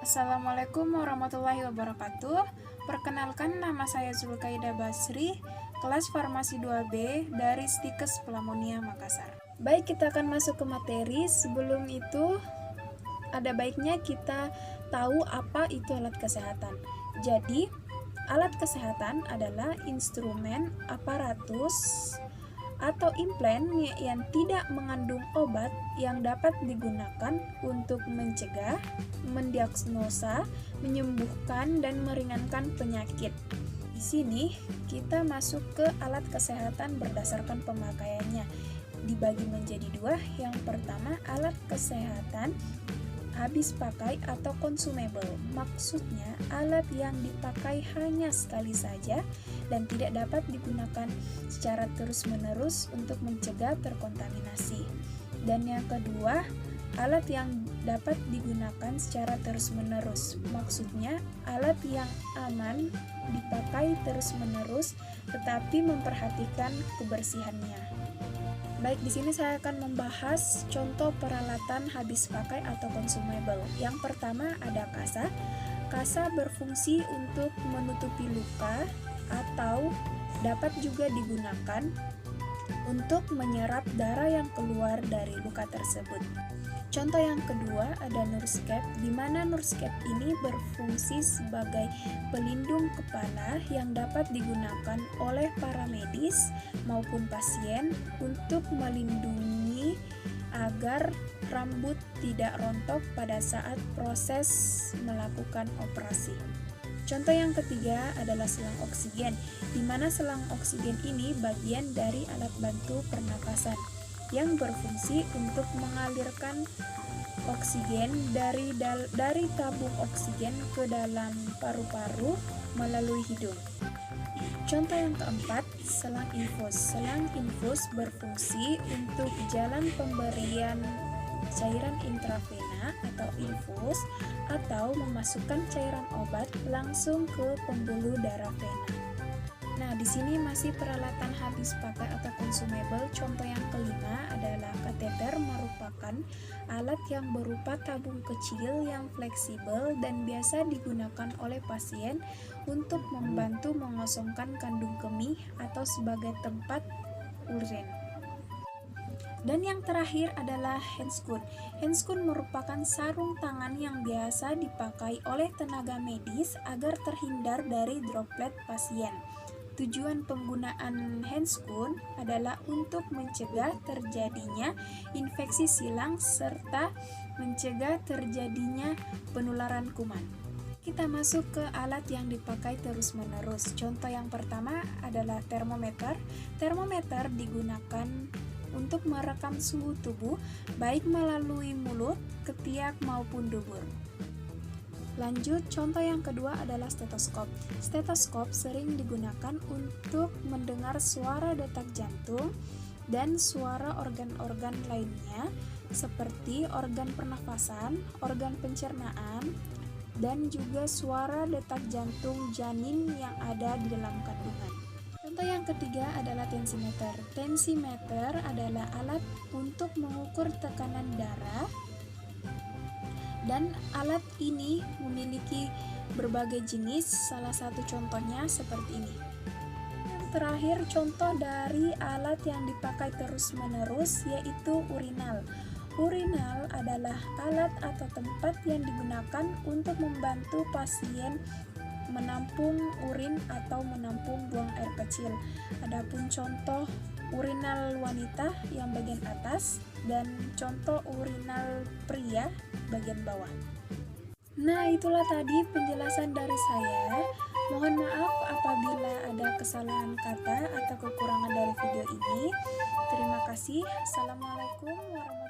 Assalamualaikum warahmatullahi wabarakatuh. Perkenalkan, nama saya Zulkaida Basri, kelas Farmasi 2B dari Stikes Pelamonia Makassar. Baik, kita akan masuk ke materi. Sebelum itu, ada baiknya kita tahu apa itu alat kesehatan. Jadi, alat kesehatan adalah instrumen, aparatus, atau implan yang tidak mengandung obat yang dapat digunakan untuk mencegah, mendiagnosa, menyembuhkan, dan meringankan penyakit. Di sini kita masuk ke alat kesehatan berdasarkan pemakaiannya. Dibagi menjadi dua. Yang pertama, alat kesehatan habis pakai atau consumable. Maksudnya, alat yang dipakai hanya sekali saja dan tidak dapat digunakan secara terus-menerus untuk mencegah terkontaminasi. Dan yang kedua, alat yang dapat digunakan secara terus-menerus. Maksudnya, alat yang aman dipakai terus-menerus tetapi memperhatikan kebersihannya. Baik, di sini saya akan membahas contoh peralatan habis pakai atau consumable. Yang pertama ada kasa. Kasa berfungsi untuk menutupi luka atau dapat juga digunakan untuk menyerap darah yang keluar dari luka tersebut. Contoh yang kedua ada Nurscape, di mana Nurscape ini berfungsi sebagai pelindung kepala yang dapat digunakan oleh para medis maupun pasien untuk melindungi agar rambut tidak rontok pada saat proses melakukan operasi. Contoh yang ketiga adalah selang oksigen, di mana selang oksigen ini bagian dari alat bantu pernapasan yang berfungsi untuk mengalirkan oksigen dari tabung oksigen ke dalam paru-paru melalui hidung. Contoh yang keempat, selang infus. Selang infus berfungsi untuk jalan pemberian cairan intravena atau infus atau memasukkan cairan obat langsung ke pembuluh darah vena. Nah, di sini masih peralatan habis pakai atau consumable. Contoh yang kelima adalah kateter, merupakan alat yang berupa tabung kecil yang fleksibel dan biasa digunakan oleh pasien untuk membantu mengosongkan kandung kemih atau sebagai tempat urin. Dan yang terakhir adalah handscoon. Handscoon merupakan sarung tangan yang biasa dipakai oleh tenaga medis agar terhindar dari droplet pasien. Tujuan penggunaan handscoon adalah untuk mencegah terjadinya infeksi silang serta mencegah terjadinya penularan kuman. Kita masuk ke alat yang dipakai terus-menerus. Contoh yang pertama adalah termometer. Termometer digunakan untuk merekam suhu tubuh baik melalui mulut, ketiak maupun dubur. Lanjut, contoh yang kedua adalah stetoskop. Stetoskop sering digunakan untuk mendengar suara detak jantung dan suara organ-organ lainnya seperti organ pernafasan, organ pencernaan, dan juga suara detak jantung janin yang ada di dalam kandungan. Contoh yang ketiga adalah tensimeter. Tensimeter adalah alat untuk mengukur tekanan darah, dan alat ini memiliki berbagai jenis, salah satu contohnya seperti ini. Yang terakhir, contoh dari alat yang dipakai terus-menerus yaitu urinal. Urinal adalah alat atau tempat yang digunakan untuk membantu pasien menampung urin atau menampung buang air kecil. Adapun contoh urinal wanita yang bagian atas dan contoh urinal pria bagian bawah. Nah, itulah tadi penjelasan dari saya. Mohon maaf apabila ada kesalahan kata atau kekurangan dari video ini. Terima kasih. Assalamualaikum warahmatullahi wabarakatuh.